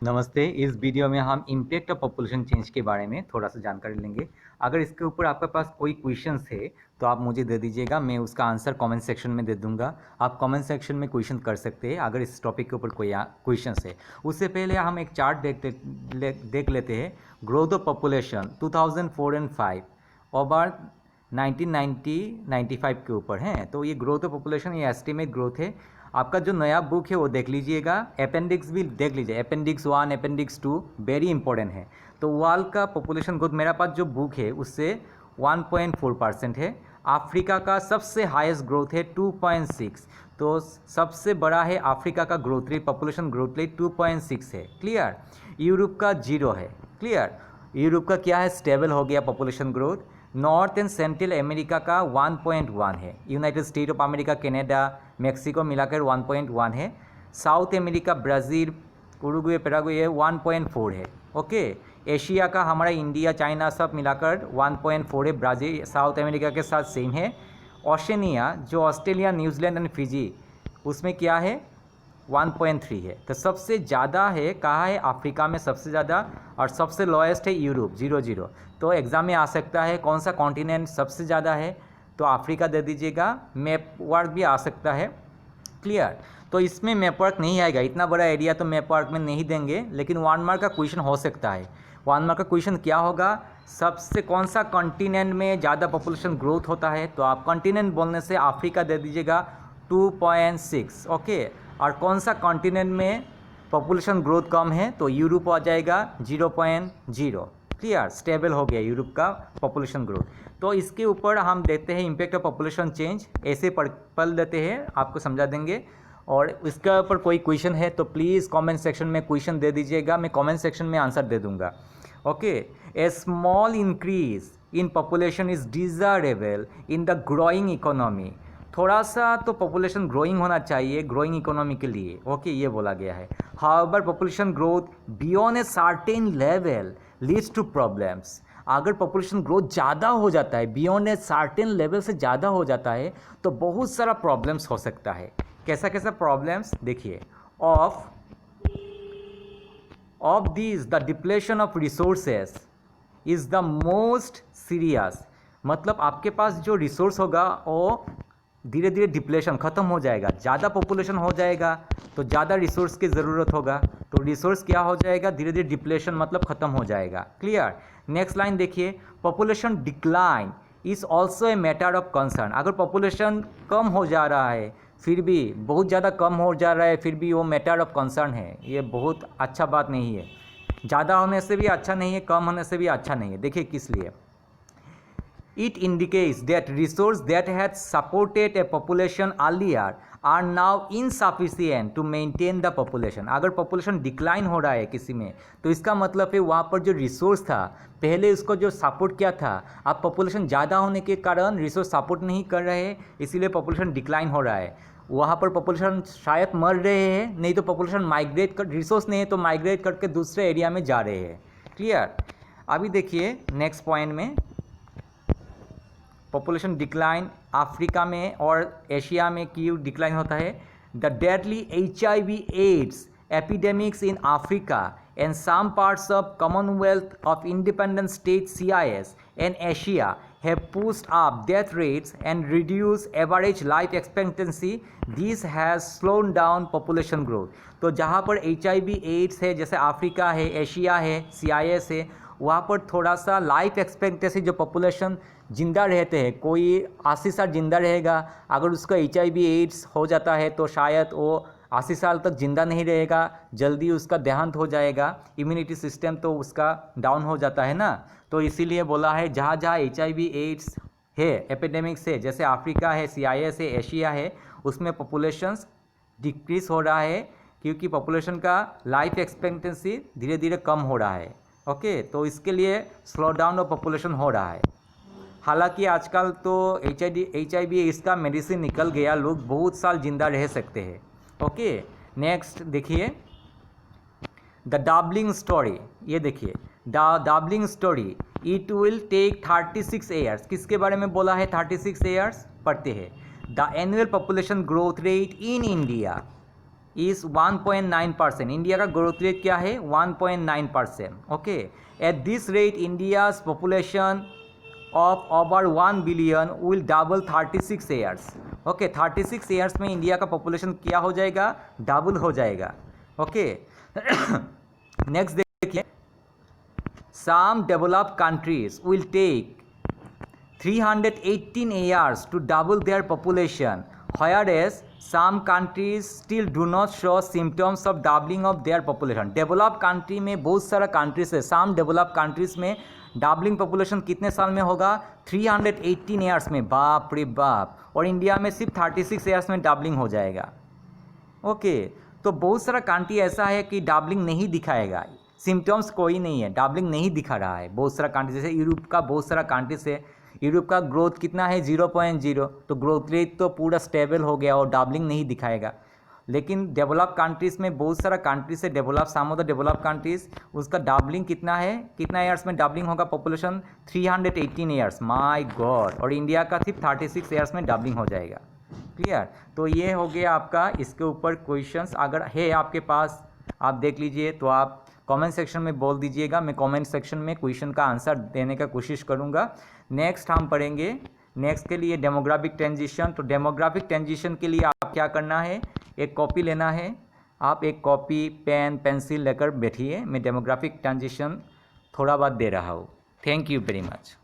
नमस्ते। इस वीडियो में हम इम्पैक्ट ऑफ पॉपुलेशन चेंज के बारे में थोड़ा सा जानकारी लेंगे। अगर इसके ऊपर आपके पास कोई क्वेश्चंस है तो आप मुझे दे दीजिएगा, मैं उसका आंसर कमेंट सेक्शन में दे दूंगा। आप कमेंट सेक्शन में क्वेश्चन कर सकते हैं अगर इस टॉपिक के ऊपर कोई क्वेश्चंस है। उससे पहले हम एक चार्ट देख लेते हैं। Growth of population 2004 and 5 over 1990-95 के ऊपर हैं। तो ये ग्रोथ ऑफ पॉपुलेशन, ये एस्टिमेट ग्रोथ है। आपका जो नया बुक है वो देख लीजिएगा, अपेंडिक्स भी देख लीजिए, अपेंडिक्स 1 अपेंडिक्स 2 वेरी इंपॉर्टेंट है। तो वर्ल्ड का पॉपुलेशन ग्रोथ मेरा पास जो बुक है उससे 1.4% है। अफ्रीका का सबसे हाईएस्ट ग्रोथ है 2.6, तो सबसे बड़ा है अफ्रीका का growth rate, population growth rate 2.6 है। क्लियर। यूरोप का 0 है। क्लियर। यूरोप का क्या है, स्टेबल हो गया population growth. North and central America का 1.1 है। United state of America, Canada, Mexico मिलाकर 1.1 है। South America, Brazil, Uruguay, Paraguay 1.4 है। ओके। एशिया का हमारा इंडिया, चाइना सब मिलाकर 1.4 है। ब्राज़ील साउथ अमेरिका के साथ सेम है। ओशनिया जो ऑस्ट्रेलिया, न्यूजीलैंड एंड फिजी, उसमें क्या है 1.3 है। तो सबसे ज़्यादा है कहाँ है, अफ्रीका में सबसे ज़्यादा, और सबसे लोएस्ट है यूरोप 0.0। तो एग्ज़ाम में आ सकता है कौन सा कॉन्टिनेंट सबसे ज़्यादा है, तो अफ्रीका दे दीजिएगा। मैप वर्क भी आ सकता है। क्लियर। तो इसमें मैप वर्क नहीं आएगा, इतना बड़ा एरिया तो मैप वर्क में नहीं देंगे, लेकिन 1 मार्क का क्वेश्चन हो सकता है। 1 मार्क का क्वेश्चन क्या होगा, सबसे कौन सा कॉन्टिनेंट में ज़्यादा पॉपुलेशन ग्रोथ होता है, तो आप कॉन्टिनेंट बोलने से अफ्रीका दे दीजिएगा 2.6। ओके। और कौन सा कॉन्टिनेंट में पॉपुलेशन ग्रोथ कम है, तो यूरोप आ जाएगा 0.0। क्लियर। स्टेबल हो गया यूरोप का पॉपुलेशन ग्रोथ। तो इसके ऊपर हम देखते हैं इम्पैक्ट ऑफ पॉपुलेशन चेंज, ऐसे पढ़ लेते हैं, आपको समझा देंगे। और इसके ऊपर कोई क्वेश्चन है तो प्लीज़ कमेंट सेक्शन में क्वेश्चन दे दीजिएगा, मैं कमेंट सेक्शन में आंसर दे दूंगा। Okay. A small increase in population is desirable in the growing economy. थोड़ा सा तो पॉपुलेशन ग्रोइंग होना चाहिए ग्रोइंग इकोनॉमी के लिए। ओके, ये बोला गया है। However population growth beyond a certain level leads to problems. अगर पॉपुलेशन ग्रोथ ज़्यादा हो जाता है, बियॉन्ड ए सर्टेन लेवल से ज़्यादा हो जाता है, तो बहुत सारा प्रॉब्लम्स हो सकता है। कैसा कैसा प्रॉब्लम्स देखिए। Of this the depletion of resources is the most serious. मतलब आपके पास जो रिसोर्स होगा वो धीरे धीरे डिप्लेशन ख़त्म हो जाएगा। ज़्यादा पॉपुलेशन हो जाएगा तो ज़्यादा रिसोर्स की ज़रूरत होगा, तो रिसोर्स क्या हो जाएगा, धीरे धीरे डिप्लेशन मतलब ख़त्म हो जाएगा। क्लियर। नेक्स्ट लाइन देखिए, population decline is also a matter of concern. अगर पॉपुलेशन कम हो जा रहा है, फिर भी बहुत ज़्यादा कम हो जा रहा है, फिर भी वो मैटर ऑफ कंसर्न है। ये बहुत अच्छा बात नहीं है। ज़्यादा होने से भी अच्छा नहीं है, कम होने से भी अच्छा नहीं है। देखिए किस लिए। It indicates that resources that had supported a population earlier are now insufficient to maintain the population। अगर population decline हो रहा है किसी में, तो इसका मतलब है वहाँ पर जो रिसोर्स था पहले उसको जो सपोर्ट किया था, अब population ज़्यादा होने के कारण रिसोर्स सपोर्ट नहीं कर रहे हैं, इसीलिए population डिक्लाइन हो रहा है। वहाँ पर पॉपुलेशन शायद मर रहे हैं, नहीं तो पॉपुलेशन माइग्रेट कर, रिसोर्स नहीं है तो माइग्रेट करके दूसरे एरिया में जा रहे हैं। क्लियर। अभी देखिए नेक्स्ट पॉइंट में, पॉपुलेशन डिक्लाइन अफ्रीका में और एशिया में क्यों डिक्लाइन होता है। The deadly HIV AIDS epidemics in Africa and some parts of Commonwealth of Independent State CIS and Asia have pushed up death rates and reduced average life expectancy. This has slowed down population growth। तो जहाँ पर HIV ads है, जैसे Africa है, Asia है, CIS है, वहाँ पर थोड़ा सा लाइफ एक्सपेक्टेंसी, जो पॉपुलेशन जिंदा रहते हैं, कोई 80 साल जिंदा रहेगा, अगर उसका HIV एड्स हो जाता है तो शायद वो 80 साल तक जिंदा नहीं रहेगा, जल्दी उसका देहांत हो जाएगा, इम्यूनिटी सिस्टम तो उसका डाउन हो जाता है ना। तो इसीलिए बोला है जहाँ जहाँ HIV एड्स है, एपिडेमिक्स है, जैसे अफ्रीका है, CIS है, एशिया है, उसमें पॉपुलेशंस डिक्रीज हो रहा है क्योंकि पॉपुलेशन का लाइफ एक्सपेक्टेंसी धीरे धीरे कम हो रहा है। ओके। तो इसके लिए स्लो डाउन ऑफ पॉपुलेशन हो रहा है। हालांकि आजकल तो HIV इसका मेडिसिन निकल गया, लोग बहुत साल जिंदा रह सकते हैं। ओके। नेक्स्ट देखिए, द डबलिंग स्टोरी। ये देखिए, the doubling story, it will take 36 years. किसके बारे में बोला है 36 ईयर्स, पढ़ते हैं। The annual population growth rate in India is 1.9%। India का ग्रोथ रेट क्या है? 1.9%। Okay, at this rate India's population of over 1 billion will double 36 years. Okay, 36 years में इंडिया का पॉपुलेशन क्या हो जाएगा? डबल हो जाएगा। ओके नेक्स्ट देखिए, some developed countries will take 318 years to double their population, whereas some countries still do not show symptoms of doubling of their population। Develop country में बहुत सारा कंट्रीज है, सम डेवलप कंट्रीज में doubling population कितने साल में होगा? 318 ईयर्स में। बाप रे बाप। और इंडिया में सिर्फ 36 ईयर्स में डबलिंग हो जाएगा। ओके तो बहुत सारा कंट्री ऐसा है कि डबलिंग नहीं दिखाएगा, सिम्टम्स कोई नहीं है, डबलिंग नहीं दिखा रहा है। बहुत सारा कंट्री, जैसे यूरोप का बहुत सारा कंट्रीज है, यूरोप का ग्रोथ कितना है? 0.0, तो ग्रोथ रेट तो पूरा स्टेबल हो गया और डबलिंग नहीं दिखाएगा। लेकिन डेवलप कंट्रीज़ में बहुत सारा कंट्रीज है, develop some of the develop countries, उसका डबलिंग कितना है? कितना ईयर्स में डबलिंग होगा पॉपुलेशन? 318 ईयर्स। My God. और इंडिया का सिर्फ 36 ईयर्स में डबलिंग हो जाएगा। क्लियर? तो ये हो गया आपका इसके ऊपर क्वेश्चंस। अगर है आपके पास, आप देख लीजिए, तो आप कमेंट सेक्शन में बोल दीजिएगा, मैं कमेंट सेक्शन में क्वेश्चन का आंसर देने का कोशिश करूँगा। नेक्स्ट हम पढ़ेंगे, नेक्स्ट के लिए डेमोग्राफिक ट्रांजिशन। तो डेमोग्राफिक ट्रांजिशन के लिए आप क्या करना है? एक कॉपी लेना है, आप एक कॉपी पेन पेंसिल लेकर बैठिए। मैं डेमोग्राफिक ट्रांजिशन थोड़ा बहुत दे रहा हूँ। Thank you very much.